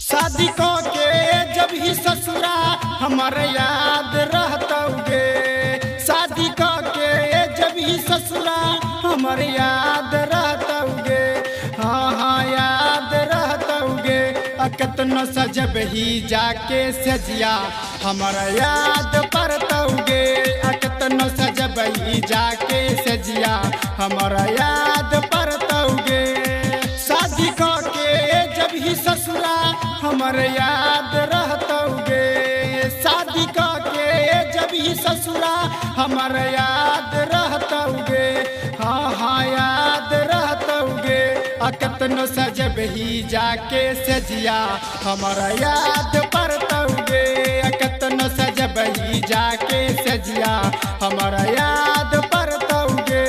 शादी के जब ही ससुरा हमारे याद रहतौगे। शादी के जब ही ससुरा हमारे याद रहतौगे। हाँ हाँ याद रहतौगे। कितनो सजब ही जाके सजिया हमारा याद परतौगे। कितनो सजब ही जाके सजिया हमारा याद परतौगे। शादी के जब ही ससुरा हमारे याद रहतौगे। शादी के जब ही ससुरा हमारे याद रहतौगे। हाँ हाँ याद रहतौगे। कितनो सजब ही जाके सजिया हमारा याद परतौगे। कितनो सजब ही जाके सजिया हमारा याद परतौगे।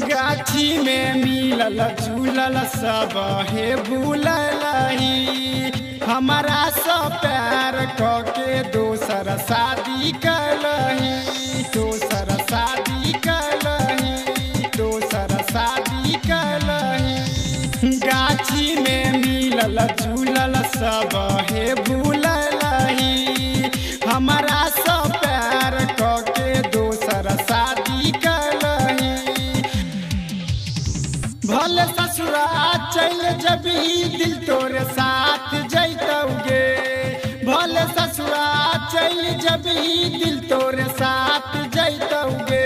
गाछी में मिलल झूलल सब हे भूलही। हमारा सब प्यार के दोसर शादी कलही। दोसर शादी कलही। दोसर शादी कलही। गाछी में मिलल झूलल सब हे भूलही। हमारा सब प्यार के दोसर शादी कलही। भले ससुरा चल जब ही दिल तोरे साथ जैतौगे। भले ससुरा चल जब ही दिल तोरे साथ जैतौगे।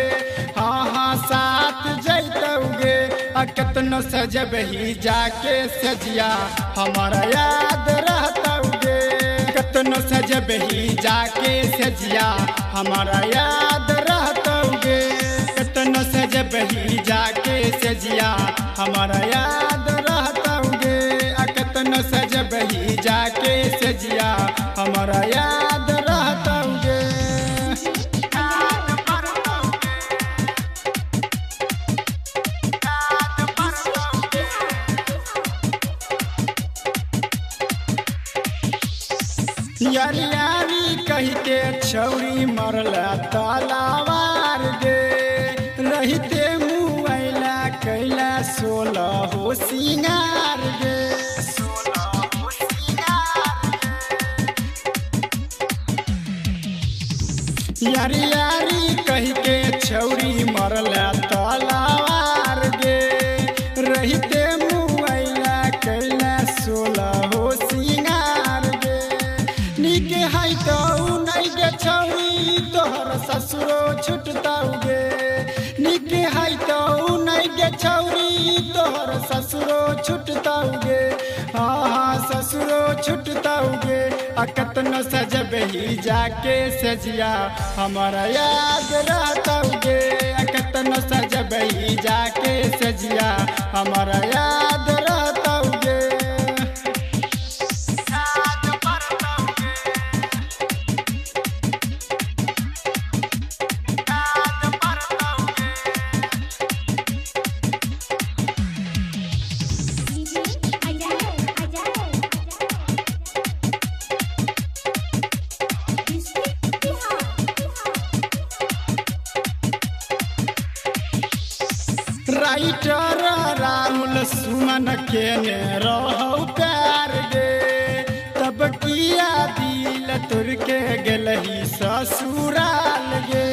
हाँ हाँ साथ जैतौगे। कितनो सजब ही जाके सजिया हमारा याद रहतौगे। कितनो सजब ही जाके सजिया हमारा याद रहतौगे। कितनो सजब ही जाके सजिया हमारा याद रहतौगे। कितनो सजब ही जाके सजिया हमारा याद रहतौगे। यारी यारी कही के छौरी मरला तलावार गे। रहते मुआइला कैला 16 हो सिंगार गे। यारी यारी कही के छौरी मरला तलावार गे। रहते मुआइला कैला 16 हो सिंगार गे। निके है तो नहीं गे छौरी तोहर ससुरो छुटतौगे। निके है तो नहीं गे छौरी तोहर ससुरो छुटतौगे। हाँ हाँ ससुरो छुटतौगे। कितनो सजब ही जाके सजिया हमारा याद रहतौगे। कितनो सजब ही जाके सजिया हमारा याद रहतौगे। राइटर राहुल सुमन के ने रहो प्यार गे। तब किया दिल तुर के गेलही ससुराल गे।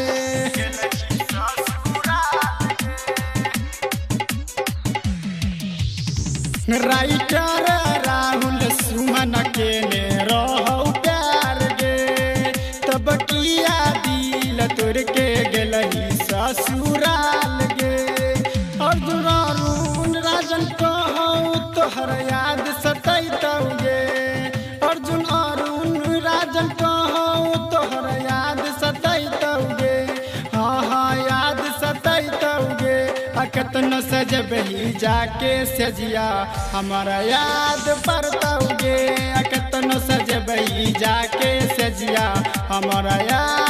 राइटर राहुल सुमन के ने रहो प्यार गे। तब किया दिल तुर के गेलही ससुराल गे। और दुरारून राजन को तोहर याद सतैतौगे अर्जुन अरुण राजन कहूँ तोहर याद सतैतौगे हाँ याद सतैतौगे केतनो सजबही जाके सजिया हमारा याद पड़तौगे केतनो सजबही जाके सजिया हमारा याद